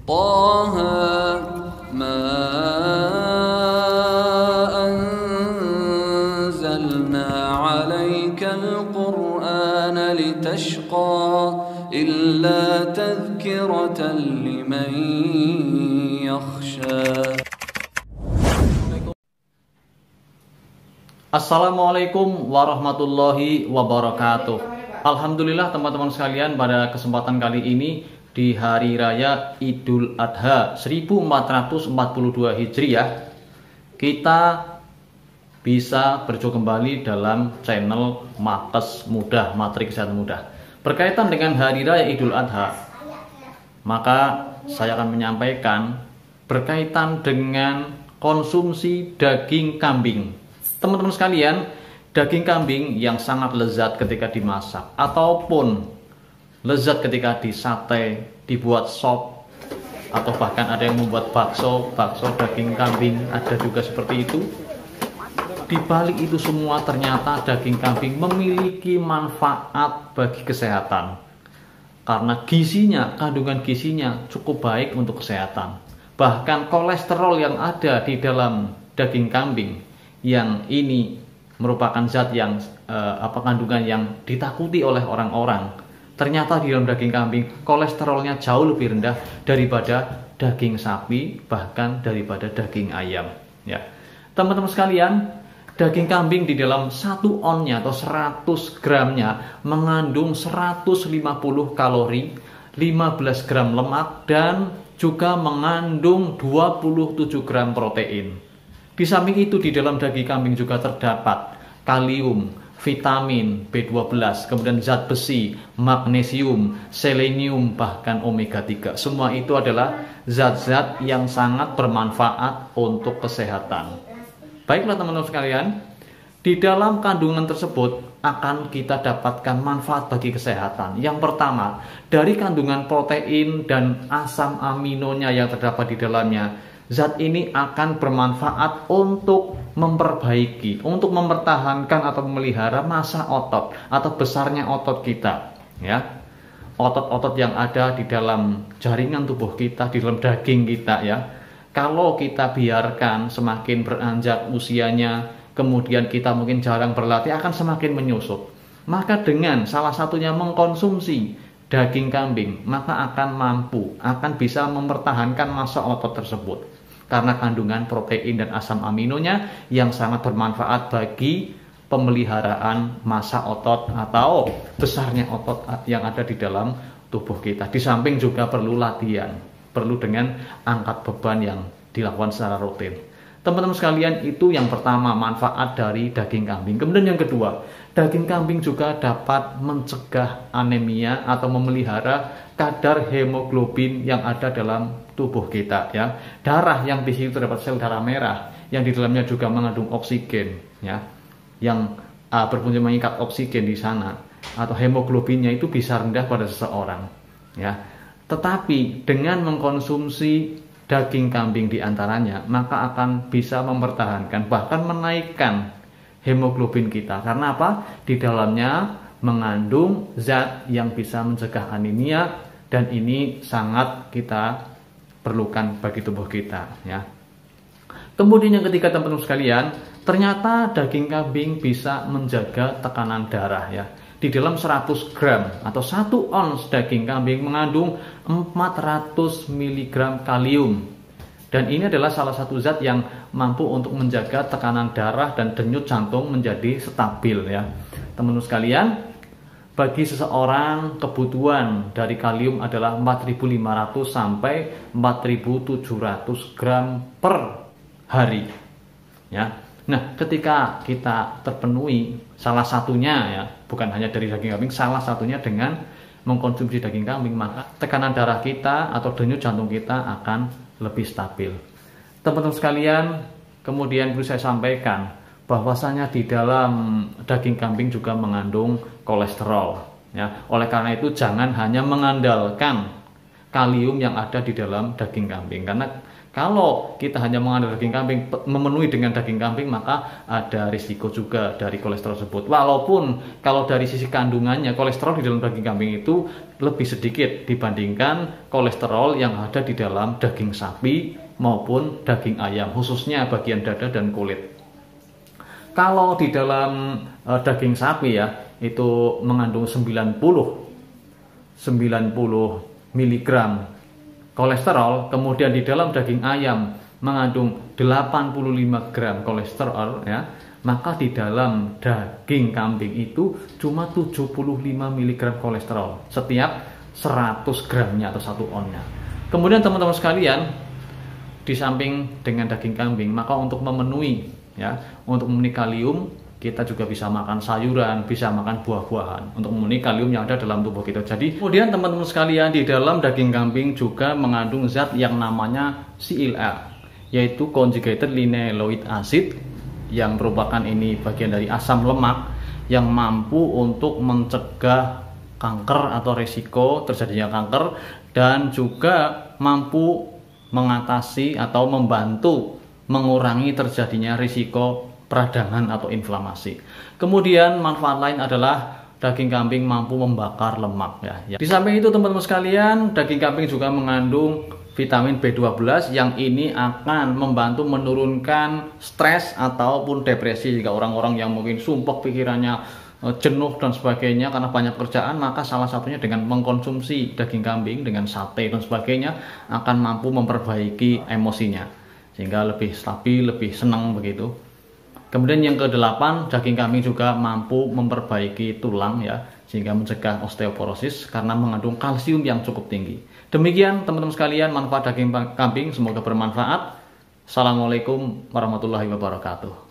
طه ما أنزلنا عليك القرآن لتشقى إلا تذكرة لمن يخشى. Assalamualaikum warahmatullahi wabarakatuh. Alhamdulillah teman-teman sekalian, pada kesempatan kali ini di Hari Raya Idul Adha 1442 Hijriah, kita bisa berjumpa kembali dalam channel Makes Mudah, Materi Kesehatan Mudah. Berkaitan dengan Hari Raya Idul Adha, maka saya akan menyampaikan berkaitan dengan konsumsi daging kambing. Teman-teman sekalian, daging kambing yang sangat lezat ketika dimasak ataupun lezat ketika disate, dibuat sop, atau bahkan ada yang membuat bakso daging kambing, ada juga seperti itu. Di balik itu semua ternyata daging kambing memiliki manfaat bagi kesehatan. Karena gizinya, kandungan gizinya cukup baik untuk kesehatan. Bahkan kolesterol yang ada di dalam daging kambing, yang ini merupakan zat yang kandungan yang ditakuti oleh orang-orang, ternyata di dalam daging kambing kolesterolnya jauh lebih rendah daripada daging sapi, bahkan daripada daging ayam. Ya, teman-teman sekalian, daging kambing di dalam 1 onnya atau 100 gramnya mengandung 150 kalori, 15 gram lemak, dan juga mengandung 27 gram protein. Di samping itu di dalam daging kambing juga terdapat kalium, vitamin B12, kemudian zat besi, magnesium, selenium, bahkan omega 3. Semua itu adalah zat-zat yang sangat bermanfaat untuk kesehatan. Baiklah teman-teman sekalian, di dalam kandungan tersebut akan kita dapatkan manfaat bagi kesehatan. Yang pertama, dari kandungan protein dan asam aminonya yang terdapat di dalamnya, zat ini akan bermanfaat untuk memperbaiki, untuk mempertahankan atau memelihara massa otot atau besarnya otot kita, ya. Otot-otot yang ada di dalam jaringan tubuh kita, di dalam daging kita, ya. Kalau kita biarkan semakin beranjak usianya, kemudian kita mungkin jarang berlatih, akan semakin menyusut. Maka dengan salah satunya mengkonsumsi daging kambing, maka akan bisa mempertahankan massa otot tersebut. Karena kandungan protein dan asam aminonya yang sangat bermanfaat bagi pemeliharaan massa otot atau besarnya otot yang ada di dalam tubuh kita. Di samping juga perlu latihan, perlu dengan angkat beban yang dilakukan secara rutin. Teman-teman sekalian, itu yang pertama, manfaat dari daging kambing. Kemudian yang kedua, daging kambing juga dapat mencegah anemia atau memelihara kadar hemoglobin yang ada dalam tubuh kita, ya. Darah yang di situ terdapat sel darah merah yang di dalamnya juga mengandung oksigen, ya, yang berfungsi mengikat oksigen di sana, atau hemoglobinnya itu bisa rendah pada seseorang, ya. Tetapi dengan mengkonsumsi daging kambing diantaranya, maka akan bisa mempertahankan, bahkan menaikkan hemoglobin kita. Karena apa? Di dalamnya mengandung zat yang bisa mencegah anemia, dan ini sangat kita perlukan bagi tubuh kita, ya. Kemudian yang ketiga teman-teman sekalian, ternyata daging kambing bisa menjaga tekanan darah, ya. Di dalam 100 gram atau 1 ons daging kambing mengandung 400 mg kalium. Dan ini adalah salah satu zat yang mampu untuk menjaga tekanan darah dan denyut jantung menjadi stabil, ya. Teman-teman sekalian, bagi seseorang kebutuhan dari kalium adalah 4.500 sampai 4.700 gram per hari, ya. Nah, ketika kita terpenuhi salah satunya, ya, bukan hanya dari daging kambing, salah satunya dengan mengkonsumsi daging kambing, maka tekanan darah kita atau denyut jantung kita akan lebih stabil. Teman-teman sekalian, kemudian perlu saya sampaikan bahwasanya di dalam daging kambing juga mengandung kolesterol, ya. Oleh karena itu jangan hanya mengandalkan kalium yang ada di dalam daging kambing, karena Kalau kita hanya mengandalkan daging kambing, memenuhi dengan daging kambing, maka ada risiko juga dari kolesterol tersebut. Walaupun kalau dari sisi kandungannya, kolesterol di dalam daging kambing itu lebih sedikit dibandingkan kolesterol yang ada di dalam daging sapi maupun daging ayam, khususnya bagian dada dan kulit. Kalau di dalam daging sapi ya, itu mengandung 90 mg kolesterol, kemudian di dalam daging ayam mengandung 85 gram kolesterol ya, maka di dalam daging kambing itu cuma 75 mg kolesterol setiap 100 gramnya atau 1 onnya. Kemudian teman-teman sekalian, di samping dengan daging kambing, maka untuk memenuhi kalium, kita juga bisa makan sayuran, bisa makan buah-buahan untuk memenuhi kalium yang ada dalam tubuh kita. Jadi kemudian teman-teman sekalian, di dalam daging kambing juga mengandung zat yang namanya CLA, yaitu conjugated linaloic acid, yang merupakan ini bagian dari asam lemak yang mampu untuk mencegah kanker atau resiko terjadinya kanker, dan juga mampu mengatasi atau membantu mengurangi terjadinya risiko peradangan atau inflamasi. Kemudian manfaat lain adalah daging kambing mampu membakar lemak ya. Di samping itu teman-teman sekalian, daging kambing juga mengandung vitamin B12 yang ini akan membantu menurunkan stres ataupun depresi. Jika orang-orang yang mungkin sumpah pikirannya, jenuh dan sebagainya karena banyak kerjaan, maka salah satunya dengan mengkonsumsi daging kambing dengan sate dan sebagainya akan mampu memperbaiki emosinya sehingga lebih stabil, lebih senang begitu. Kemudian yang ke-8, daging kambing juga mampu memperbaiki tulang ya, sehingga mencegah osteoporosis karena mengandung kalsium yang cukup tinggi. Demikian teman-teman sekalian manfaat daging kambing, semoga bermanfaat. Assalamualaikum warahmatullahi wabarakatuh.